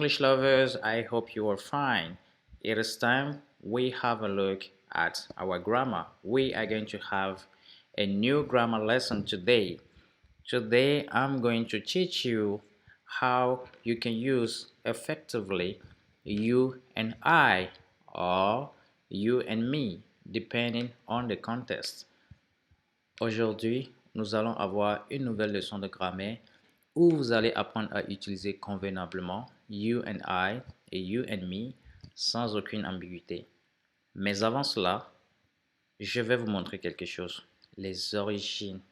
English lovers, I hope you are fine. It is time we have a look at our grammar. We are going to have a new grammar lesson today. Today, I'm going to teach you how you can use effectively you and I or you and me, depending on the context. Aujourd'hui, nous allons avoir une nouvelle leçon de grammaire où vous allez apprendre à utiliser convenablement you and I et you and me sans aucune ambiguïté. Mais avant cela, je vais vous montrer quelque chose, les origines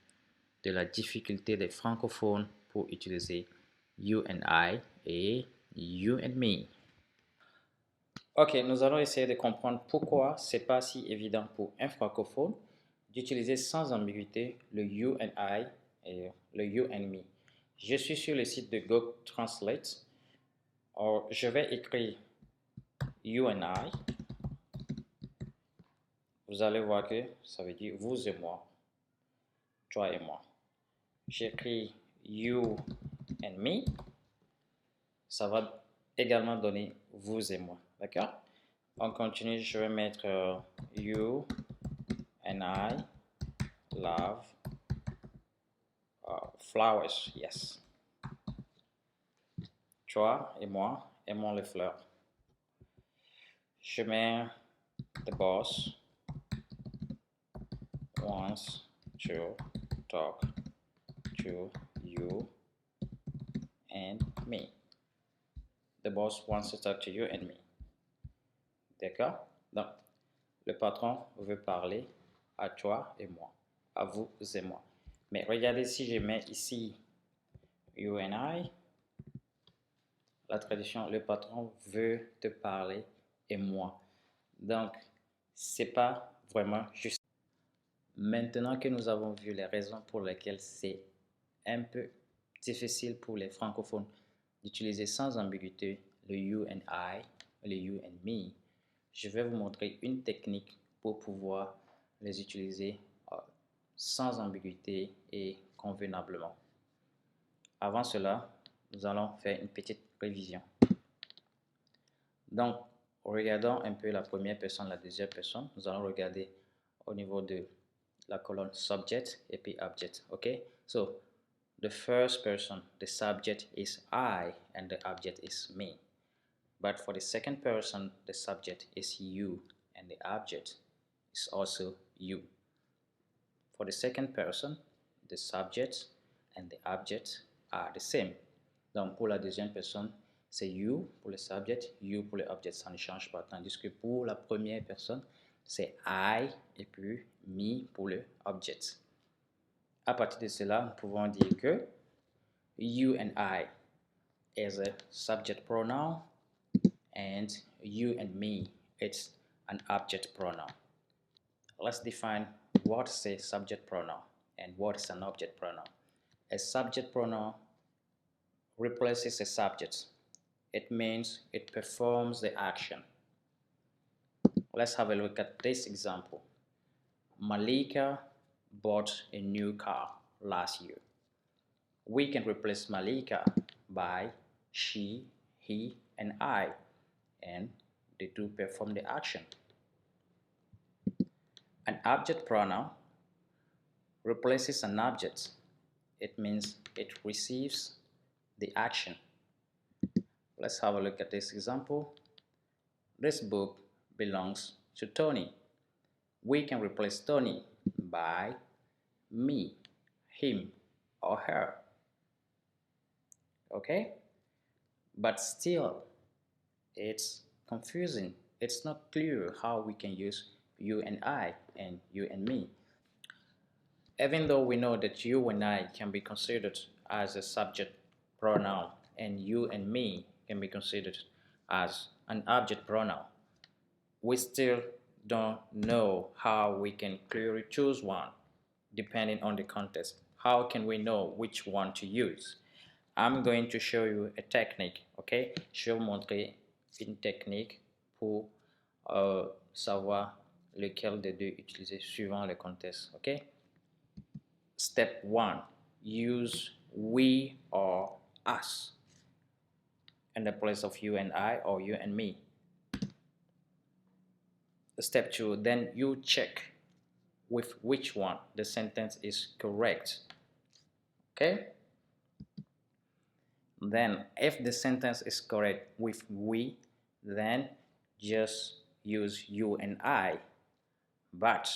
de la difficulté des francophones pour utiliser you and I et you and me. Ok, nous allons essayer de comprendre pourquoi c'est pas si évident pour un francophone d'utiliser sans ambiguïté le you and I et le you and me. Je suis sur le site de Google Translate. Alors, je vais écrire you and I. Vous allez voir que ça veut dire vous et moi, toi et moi. J'écris you and me. Ça va également donner vous et moi. D'accord? On continue, je vais mettre you and I love flowers. Yes. Toi et moi aimons les fleurs. Je mets the boss wants to talk to you and me. The boss wants to talk to you and me. D'accord? Donc, le patron veut parler à toi et moi, à vous et moi. Mais regardez si je mets ici you and I, la traduction, le patron veut te parler et moi. Donc, c'est pas vraiment juste. Maintenant que nous avons vu les raisons pour lesquelles c'est un peu difficile pour les francophones d'utiliser sans ambiguïté le you and I, le you and me, je vais vous montrer une technique pour pouvoir les utiliser sans ambiguïté et convenablement. Avant cela, nous allons faire une petite révision. Donc, regardons un peu la première personne, la deuxième personne. Nous allons regarder au niveau de la colonne subject et puis object. Okay? So, the first person, the subject is I and the object is me. But for the second person, the subject is you and the object is also you. For the second person, the subject and the object are the same. Donc pour la deuxième personne, c'est you pour le subject, you pour le object, ça ne change pas. Tandis que pour la première personne, c'est I et puis me pour le object. À partir de cela, nous pouvons dire que you and I is a subject pronoun and you and me, it's an object pronoun. Let's define what is a subject pronoun and what is an object pronoun. A subject pronoun replaces a subject. It means it performs the action. Let's have a look at this example. Malika bought a new car last year. We can replace Malika by she, he, and I, and the two perform the action. An object pronoun replaces an object. It means it receives the action. Let's have a look at this example. This book belongs to Tony. We can replace Tony by me, him, or her. Okay? But still, it's confusing. It's not clear how we can use you and I and you and me. Even though we know that you and I can be considered as a subject pronoun and you and me can be considered as an object pronoun, we still don't know how we can clearly choose one depending on the context. How can we know which one to use? I'm going to show you a technique, okay? Je vais vous montrer une technique pour savoir lequel des deux utiliser suivant le contexte, ok? Step 1, use we or us. in the place of you and I or you and me. Step 2, then you check with which one the sentence is correct. Okay? Then if the sentence is correct with we, then just use you and I. But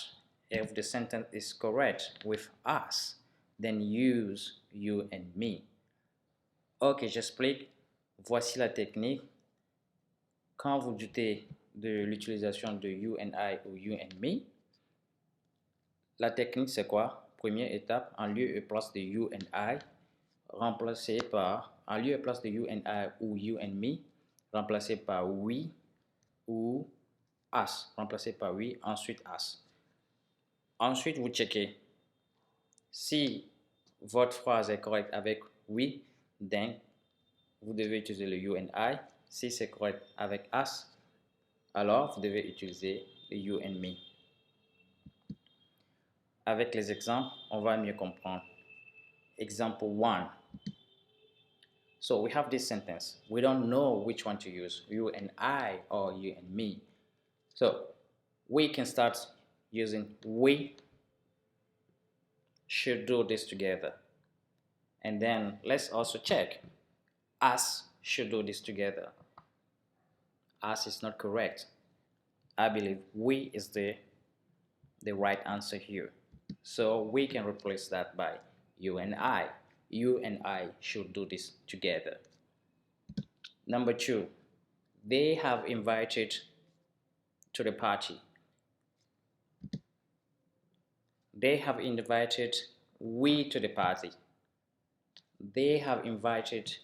if the sentence is correct with us, then use you and me. Ok, j'explique. Voici la technique. Quand vous doutez de l'utilisation de you and I ou you and me, la technique c'est quoi? Première étape, en lieu et place de you and I, remplacé par, en lieu et place de you and I ou you and me, remplacé par we ou us. Remplacé par we, ensuite us. Ensuite, vous checkez. Si votre phrase est correcte avec we, then vous devez utiliser le you and I. Si c'est correct avec us, alors vous devez utiliser le you and me. Avec les exemples, on va mieux comprendre. Example 1. So we have this sentence. We don't know which one to use, you and I or you and me. So we can start using we should do this together. And then let's also check. Us should do this together. Us is not correct. I believe we is the right answer here. So we can replace that by you and I. You and I should do this together. Number 2, they have invited to the party. They have invited we to the party. They have invited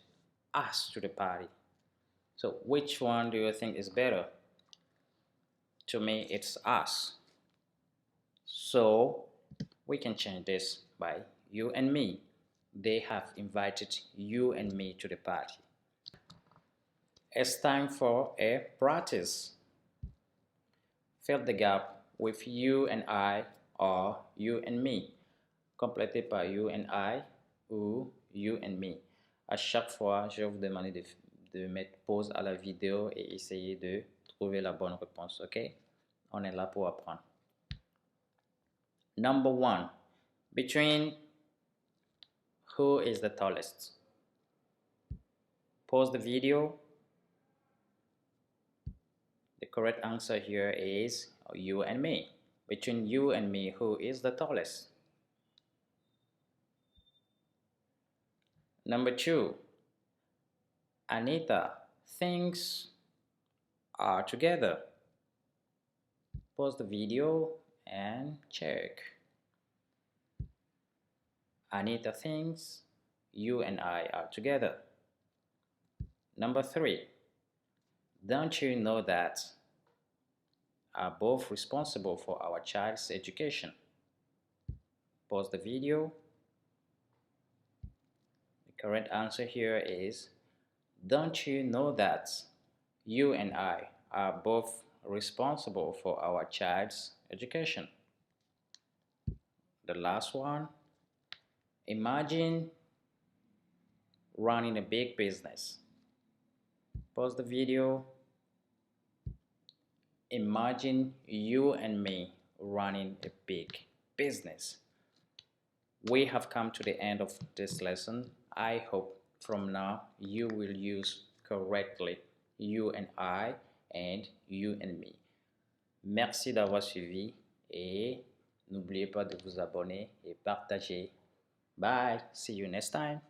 us to the party. So which one do you think is better? To me, it's us. So we can change this by you and me. They have invited you and me to the party. It's time for a practice. Fill the gap with you and I or you and me. Complétez par you and I ou you and me. À chaque fois, je vais vous demander de mettre pause à la vidéo et essayer de trouver la bonne réponse, ok? On est là pour apprendre. Number 1. Between who is the tallest? Pause the video. The correct answer here is you and me. Between you and me, who is the tallest? Number 2. Anita thinks are together. Pause the video and check. Anita thinks you and I are together. Number 3. Don't you know that are both responsible for our child's education? Pause the video. The correct answer here is, don't you know that you and I are both responsible for our child's education? The last one, imagine running a big business. Pause the video. Imagine you and me running a big business. We have come to the end of this lesson. I hope from now you will use correctly you and I and you and me. Merci d'avoir suivi et n'oubliez pas de vous abonner et partager. Bye. See you next time.